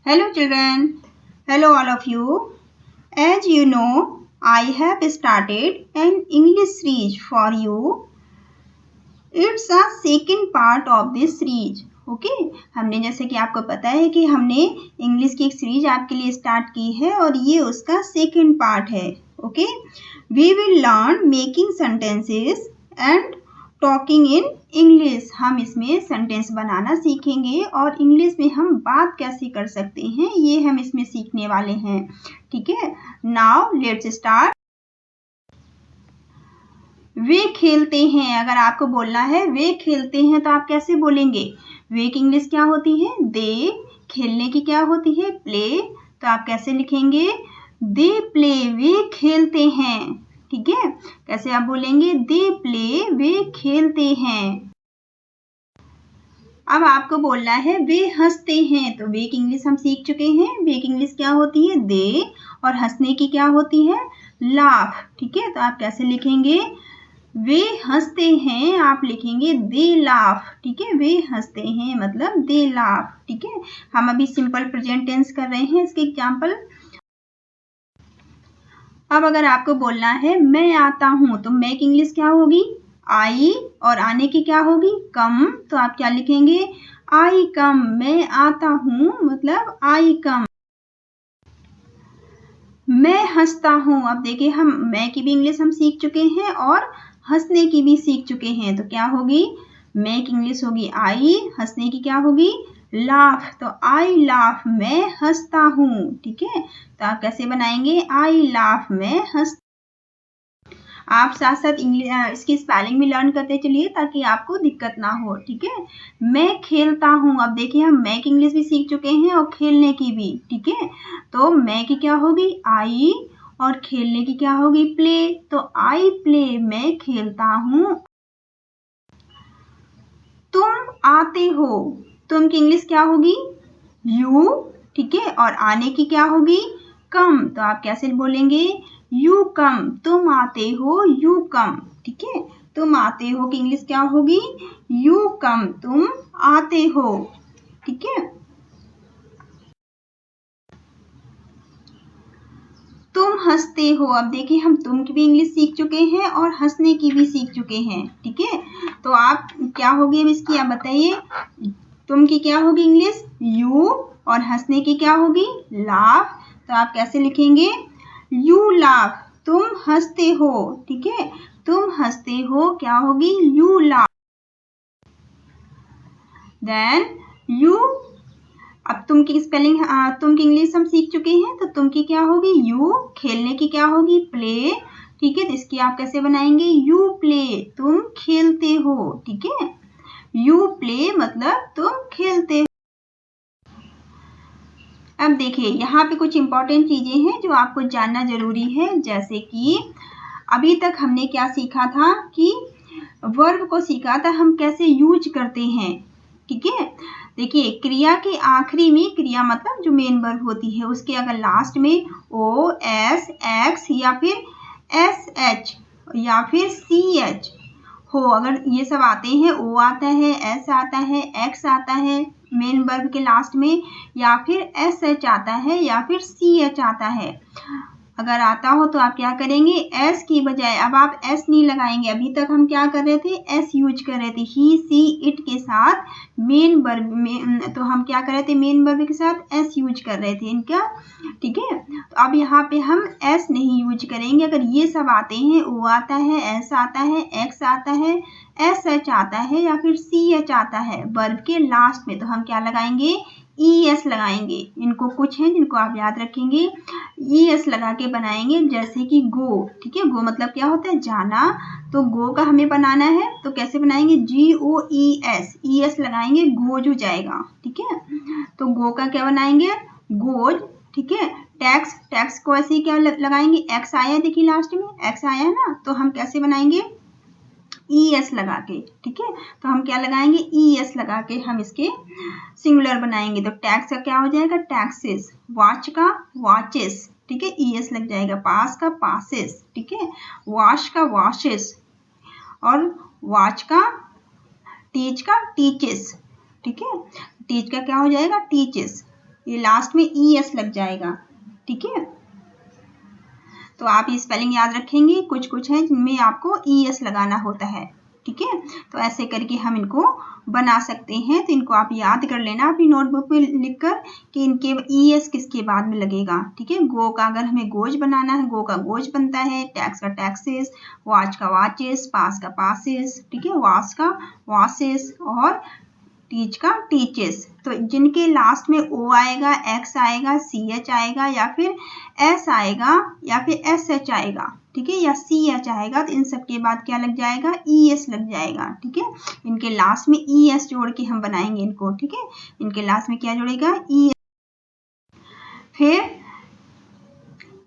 Hello children, hello all of you. As you know, I have started an English series for you. It's a second part of this series. Okay हमने जैसे कि आपको पता है कि हमने English की एक सीरीज आपके लिए स्टार्ट की है और ये उसका सेकंड पार्ट है. Okay we will learn making sentences and talking in English. हम इसमें सेंटेंस बनाना सीखेंगे और इंग्लिश में हम बात कैसे कर सकते हैं ये हम इसमें सीखने वाले हैं. ठीक है, नाउ लेट्स स्टार्ट. वे खेलते हैं. अगर आपको बोलना है वे खेलते हैं तो आप कैसे बोलेंगे? वे की इंग्लिश क्या होती है? दे. खेलने की क्या होती है? प्ले. तो आप कैसे लिखेंगे? They play. वे खेलते हैं. ठीक है, कैसे आप बोलेंगे? They play. वे खेलते हैं. अब आपको बोलना है वे हंसते हैं. तो वे की इंग्लिश हम सीख चुके हैं. वे की इंग्लिश क्या होती है? दे. और हंसने की क्या होती है? लाफ. ठीक है, तो आप कैसे लिखेंगे? वे हंसते हैं आप लिखेंगे दे लाफ. ठीक है, वे हंसते हैं मतलब दे लाफ. ठीक है, हम अभी सिंपल प्रेजेंट टेंस कर रहे हैं इसके एग्जाम्पल. अब अगर आपको बोलना है मैं आता हूं तो मैं की इंग्लिश क्या होगी? आई. और आने की क्या होगी? कम. तो आप क्या लिखेंगे? आई कम. मैं आता हूं मतलब आई कम. मैं हंसता हूं. अब देखिए हम मैं की भी इंग्लिश हम सीख चुके हैं और हंसने की भी सीख चुके हैं. तो क्या होगी? मैं की इंग्लिश होगी आई. हंसने की क्या होगी? लाफ. तो आई लाफ. मैं हंसता हूँ. ठीक है, तो आप कैसे बनाएंगे? आई लाफ. मैं हंस. आप साथ साथ इसकी स्पेलिंग भी लर्न करते चलिए ताकि आपको दिक्कत ना हो. ठीक है, मैं खेलता हूँ. अब देखिए हम मैं की इंग्लिश भी सीख चुके हैं और खेलने की भी. ठीक है, तो मैं की क्या होगी? आई. और खेलने की क्या होगी? प्ले. तो आई प्ले. मैं खेलता हूँ. तुम आते हो. तुम की इंग्लिश क्या होगी? यू. ठीक है, और आने की क्या होगी? कम. तो आप कैसे बोलेंगे? You come. तुम आते हो. You come. ठीक है, तुम आते हो की इंग्लिश क्या होगी? You come. तुम आते हो. ठीक है, तुम हंसते हो. अब देखिए हम तुम की भी इंग्लिश सीख चुके हैं और हंसने की भी सीख चुके हैं. ठीक है, तो आप क्या होगी अब इसकी आप बताइए. तुम की क्या होगी इंग्लिश? यू. और हंसने की क्या होगी? लाफ. तो आप कैसे लिखेंगे? You laugh. तुम हंसते हो. ठीक है, तुम हंसते हो क्या होगी? You laugh. Then you. अब तुम की स्पेलिंग तुम की इंग्लिश हम सीख चुके हैं. तो तुम की क्या होगी? यू. खेलने की क्या होगी? प्ले. ठीक है, तो इसकी आप कैसे बनाएंगे? You play. तुम खेलते हो. ठीक है, यू प्ले मतलब तुम खेलते हो. अब देखिए यहाँ पे कुछ इंपॉर्टेंट चीजें हैं जो आपको जानना जरूरी है. जैसे कि अभी तक हमने क्या सीखा था कि वर्ब को सीखा था हम कैसे यूज करते हैं. ठीक है, देखिए क्रिया के आखिरी में, क्रिया मतलब जो मेन वर्ब होती है उसके अगर लास्ट में ओ एस एक्स या फिर एस एच या फिर सी एच हो, अगर ये सब आते हैं, ओ आता है, एस आता है, एक्स आता है मेन वर्ब के लास्ट में, या फिर एस एच आता है या फिर सी एच आता है, अगर आता हो तो आप क्या करेंगे? एस की बजाय अब आप एस नहीं लगाएंगे. अभी तक हम क्या कर रहे थे? एस यूज कर रहे थे. ही सी इट के साथ मेन वर्ब में, तो हम क्या कर रहे थे? मेन वर्ब के साथ एस यूज कर रहे थे इनका. ठीक है, तो अब यहाँ पे हम एस नहीं यूज करेंगे. अगर ये सब आते हैं, ओ आता है, एस आता है, एक्स आता है, एस एच आता है या फिर सी एच आता है वर्ब के लास्ट में, तो हम क्या लगाएंगे? ई एस लगाएंगे. इनको कुछ हैं जिनको आप याद रखेंगे. ई एस लगा के बनाएंगे. जैसे कि गो. ठीक है, गो मतलब क्या होता है? जाना. तो गो का हमें बनाना है तो कैसे बनाएंगे? जी ओ ई एस. ई एस लगाएंगे, गोज हो जाएगा. ठीक है, तो गो का क्या बनाएंगे? गोज. ठीक है, टैक्स. टैक्स को ऐसे ही क्या लगाएंगे? एक्स आया है, देखिए लास्ट में एक्स आया है ना, तो हम कैसे बनाएंगे? ई एस लगा के. ठीक है, तो हम क्या लगाएंगे? ई एस लगा के हम इसके सिंगुलर बनाएंगे. तो टैक्स का क्या हो जाएगा? टैक्सेस. वॉच का वॉचेस. ठीक है, ई एस लग जाएगा. पास का पासेस. ठीक है, वॉश का वॉशेस और वॉच का टीच का टीचेस. ठीक है, टीच का क्या हो जाएगा? टीचेस. ये लास्ट में ES लग जाएगा, ठीक है। तो आप ये स्पेलिंग याद रखेंगे, कुछ कुछ है जिनमें आपको ES लगाना होता है, ठीक है। तो ऐसे करके हम इनको बना सकते हैं। तो इनको आप याद कर लेना अपनी नोटबुक में लिखकर कि इनके ES किसके बाद में लगेगा, ठीक है। गो का अगर हमें गोज बनाना है, गो का गोज बनता है। टैक्स का टैक्सेस, वॉच का वॉचेस, पास का पासेस, ठीक है। वाश का वासेस और टीच का टीचेस। तो जिनके लास्ट में O आएगा, X आएगा, CH आएगा या फिर S आएगा या फिर SH आएगा, ठीक है, या CH आएगा, तो इन सब के बाद क्या लग जाएगा, ES लग जाएगा, ठीक है। इनके लास्ट में ES जोड़ के हम बनाएंगे इनको, ठीक है। इनके लास्ट में क्या जोड़ेगा, ES। फिर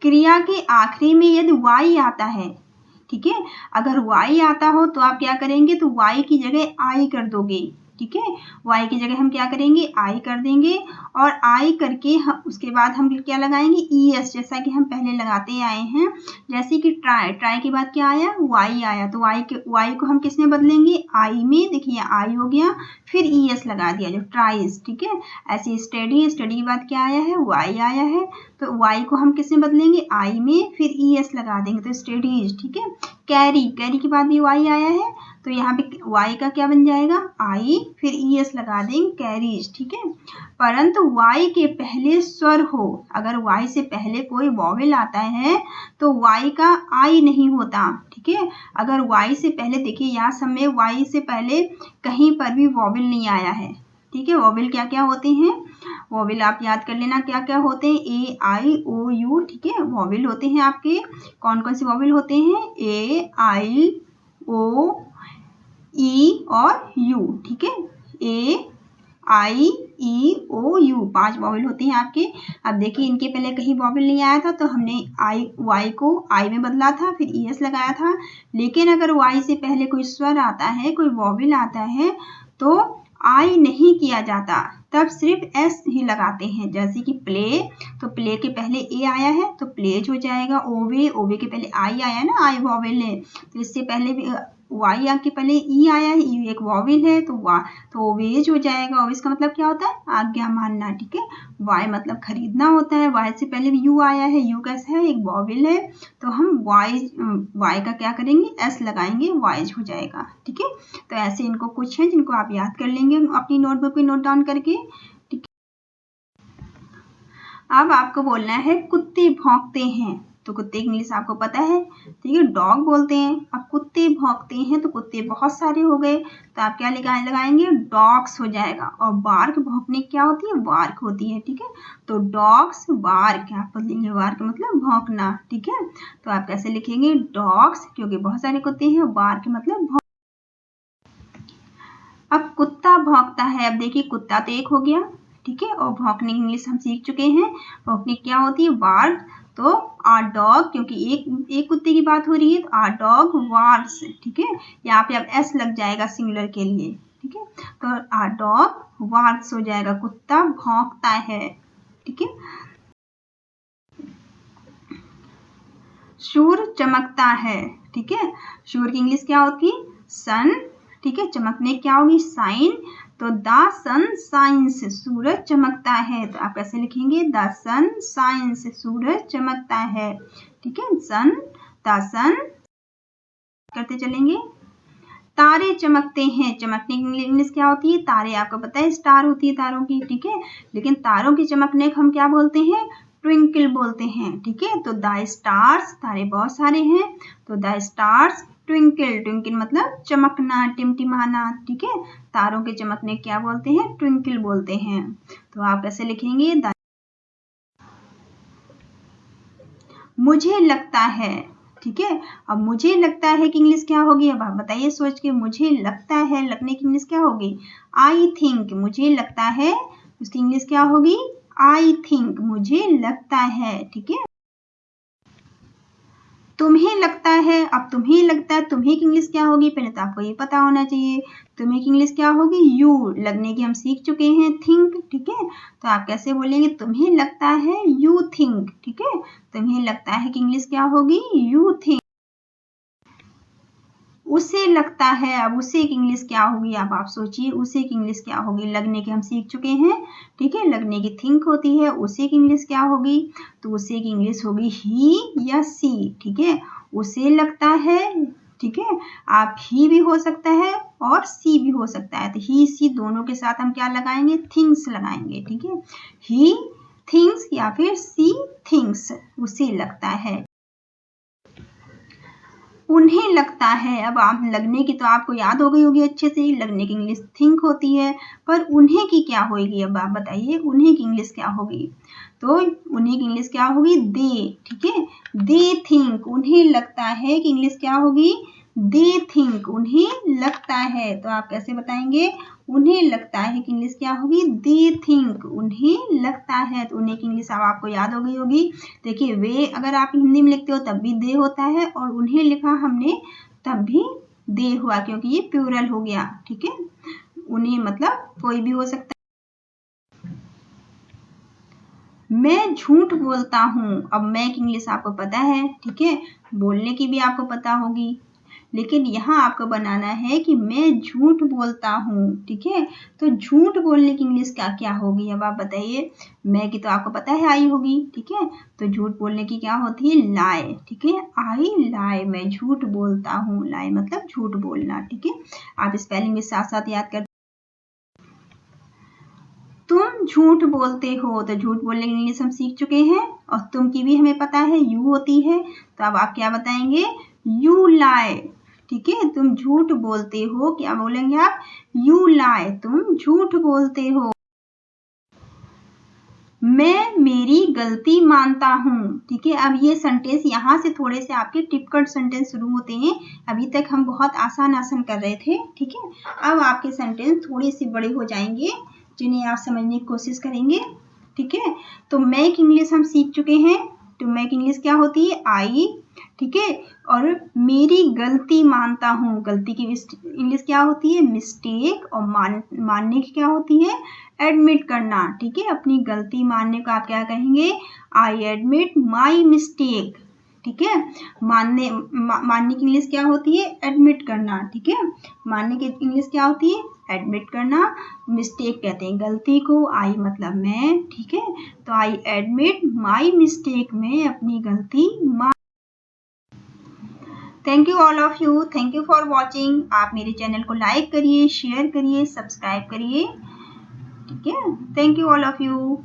क्रिया के आखिरी में यदि Y आता है, ठीक है, अगर Y आता हो तो आप क्या करेंगे, तो Y की जगह I कर दोगे, ठीक है। Y की जगह हम क्या करेंगे, I कर देंगे और I करके हम उसके बाद हम क्या लगाएंगे, ES, जैसा कि हम पहले लगाते आए हैं। जैसे कि ट्राई, ट्राई के बाद क्या आया, Y आया, तो Y को हम किस में बदलेंगे, I में। देखिए I हो गया, फिर ES लगा दिया जो ट्राइज, ठीक है। ऐसे स्टडी, स्टडी के बाद क्या आया है, Y आया है, तो Y को हम किस में बदलेंगे, I में, फिर ES लगा देंगे, तो स्टडीज, ठीक है। कैरी, कैरी के बाद भी Y आया है, तो यहाँ पे Y का क्या बन जाएगा, I, फिर ES लगा देंगे, कैरीज, ठीक है। परंतु Y के पहले स्वर हो, अगर Y से पहले कोई वॉवेल आता है तो Y का I नहीं होता, ठीक है। अगर Y से पहले, देखिए यहाँ सब में Y से पहले कहीं पर भी वॉवेल नहीं आया है, ठीक है। वॉवेल क्या क्या होते हैं, वॉवेल आप याद कर लेना क्या क्या होते हैं, A, I, O, U, ठीक है। वॉवेल होते हैं आपके, कौन कौन से वॉवेल होते हैं, A, I, O, E और U, ठीक है। A, I, E, O, U 5 vowel होते हैं आपके। अब देखिए इनके पहले कहीं वॉवेल नहीं आया था तो हमने Y को I में बदला था, फिर ES लगाया था। लेकिन अगर Y से पहले कोई स्वर आता है, कोई वॉवेल आता है, तो I नहीं किया जाता, तब सिर्फ S ही लगाते हैं। जैसे कि प्ले, तो प्ले के पहले A आया है तो प्लेज हो जाएगा। ओवे, ओवे के पहले I आया है ना, I वॉवेल है, तो इससे पहले भी Y आके पहले E आया है, E एक वॉवेल है, तो ओवेज हो जाएगा। ओवेज का मतलब क्या होता है, आज्ञा मानना, ठीक है। Y मतलब खरीदना होता है। Y से पहले भी U आया है, U कैसा है, एक वॉवेल है, तो हम Y का क्या करेंगे, S लगाएंगे, वाइज हो जाएगा, ठीक है। तो ऐसे इनको कुछ है जिनको आप याद कर लेंगे अपनी नोटबुक में नोट डाउन करके, ठीक है। अब आपको बोलना है कुत्ते भौंकते हैं, तो कुत्ते की इंग्लिश आपको पता है, ठीक है, डॉग बोलते हैं। अब कुत्ते भौंकते हैं तो कुत्ते बहुत सारे हो गए, तो आप क्या लगाएंगे, डॉग्स हो जाएगा। और बार्क, भौंकने क्या होती है, बार्क होती है, ठीक है। तो डॉग्स बार्क, आप बोलेंगे बार्क मतलब भौंकना, ठीक है। तो आप कैसे लिखेंगे, डॉग्स, क्योंकि बहुत सारे कुत्ते हैं, बार्क मतलब भौंक। अब कुत्ता भौंकता है, अब देखिए कुत्ता तो एक हो गया, ठीक है, और भौंकने की इंग्लिश हम सीख चुके हैं। भौंकने क्या होती है, बार्क। तो आ डॉग, क्योंकि एक कुत्ते की बात हो रही है, तो आ डॉग वार्क्स, ठीक है। यहाँ पे अब S लग जाएगा सिंगुलर के लिए, ठीक है। तो आ डॉग वार्क्स हो जाएगा, कुत्ता भौंकता है, ठीक है। सूर्य चमकता है, ठीक है। सूर्य की इंग्लिश क्या होती है, सन, ठीक है। चमकने क्या होगी, साइन। तो द सन साइंस, सूरज चमकता है, तो आप कैसे लिखेंगे, द सन साइंस, सूरज चमकता है, ठीक है। सन, द सन करते चलेंगे। तारे चमकते हैं, चमकने की इंग्लिश क्या होती है, तारे आपको पता है स्टार होती है तारों की, ठीक है। लेकिन तारों की चमकने को हम क्या बोलते हैं, ट्विंकल बोलते हैं, ठीक है। तो द स्टार्स, तारे बहुत सारे हैं, तो द स्टार्स ट्विंकल, ट्विंकल मतलब चमकना, टिमटिमाना, ठीक है। तारों के चमकने क्या बोलते हैं, ट्विंकल बोलते हैं। तो आप कैसे लिखेंगे, मुझे लगता है, ठीक है। अब मुझे लगता है कि इंग्लिश क्या होगी, अब आप बताइए सोच के, मुझे लगता है, लगने की इंग्लिश क्या होगी, आई थिंक, मुझे लगता है, उसकी इंग्लिश क्या होगी, आई थिंक, मुझे लगता है, ठीक है। तुम्हें लगता है, अब तुम्हें लगता है, तुम्हें की इंग्लिश क्या होगी, पहले तो आपको ये पता होना चाहिए, तुम्हें की इंग्लिश क्या होगी, यू, लगने की हम सीख चुके हैं, थिंक, ठीक है। तो आप कैसे बोलेंगे, तुम्हें लगता है, यू थिंक, ठीक है। तुम्हें लगता है कि इंग्लिश क्या होगी, यू थिंक। उसे लगता है, अब उसे की इंग्लिश क्या होगी, अब आप सोचिए उसे की इंग्लिश क्या होगी। लगने की हम सीख चुके हैं, ठीक है, लगने की थिंक होती है। उसे की इंग्लिश क्या होगी, तो उसे की इंग्लिश होगी ही या सी, ठीक है। उसे लगता है, ठीक है, आप ही भी हो सकता है और सी भी हो सकता है। तो ही सी दोनों के साथ हम क्या लगाएंगे, थिंग्स लगाएंगे, ठीक है। ही थिंग्स या फिर सी थिंग्स, उसे लगता है। उन्हें लगता है, अब आप लगने की तो आपको याद हो गई होगी अच्छे से, लगने की इंग्लिश थिंक होती है, पर उन्हें की क्या होगी, अब आप बताइए उन्हें की इंग्लिश क्या होगी। तो उन्हें की इंग्लिश क्या होगी, दे, ठीक है। दे थिंक, उन्हें लगता है कि इंग्लिश क्या होगी, दे थिंक, उन्हें लगता है। तो आप कैसे बताएंगे, उन्हें लगता है कि इंग्लिश क्या होगी, दे थिंक, उन्हें लगता है। तो उन्हें की इंग्लिश अब आपको याद हो गई होगी। देखिए वे अगर आप हिंदी में लिखते हो तब भी दे होता है, और उन्हें लिखा हमने तब भी दे हुआ, क्योंकि ये प्लूरल हो गया, ठीक है। उन्हें मतलब कोई भी हो सकता है। मैं झूठ बोलता हूँ, अब मैं की इंग्लिश आपको पता है, ठीक है, बोलने की भी आपको पता होगी, लेकिन यहाँ आपको बनाना है कि मैं झूठ बोलता हूँ, ठीक है। तो झूठ बोलने की इंग्लिश क्या क्या होगी, अब आप बताइए। मैं की तो आपको पता है आई होगी, ठीक है। तो झूठ बोलने की क्या होती है, लाई, ठीक है। आई लाई, मैं झूठ बोलता हूँ, लाई मतलब झूठ बोलना, ठीक है। आप स्पेलिंग भी साथ साथ याद कर। तुम झूठ बोलते हो, तो झूठ बोलने की इंग्लिश हम सीख चुके हैं, और तुम की भी हमें पता है यू होती है। तो अब आप क्या बताएंगे, यू लाई, ठीक है। तुम झूठ बोलते हो, क्या बोलेंगे आप, यू लाई, तुम झूठ बोलते हो। मैं मेरी गलती मानता हूँ, ठीक है। अब ये सेंटेंस यहाँ से थोड़े से आपके टिपिकल सेंटेंस शुरू होते हैं। अभी तक हम बहुत आसान आसान कर रहे थे, ठीक है। अब आपके सेंटेंस थोड़े से बड़े हो जाएंगे, जिन्हें आप समझने की कोशिश करेंगे, ठीक है। तो मैं की इंग्लिश हम सीख चुके हैं। तो मैं की इंग्लिश क्या होती है, आई, ठीक है। और मेरी गलती मानता हूँ, गलती की इंग्लिश क्या होती है, मिस्टेक। और मानने की क्या होती है, एडमिट करना, ठीक है। अपनी गलती मानने को आप क्या कहेंगे, आई एडमिट माई मिस्टेक, ठीक है। मानने की इंग्लिश क्या होती है, एडमिट करना, ठीक है। मानने की इंग्लिश क्या होती है, एडमिट करना। मिस्टेक कहते हैं गलती को, आई मतलब मैं, ठीक है। तो आई एडमिट माई मिस्टेक, मैं अपनी गलती मान। Thank you all of you, thank you for watching. आप मेरे चैनल को लाइक करिए, शेयर करिए, सब्सक्राइब करिए, ठीक है। Thank you all of you.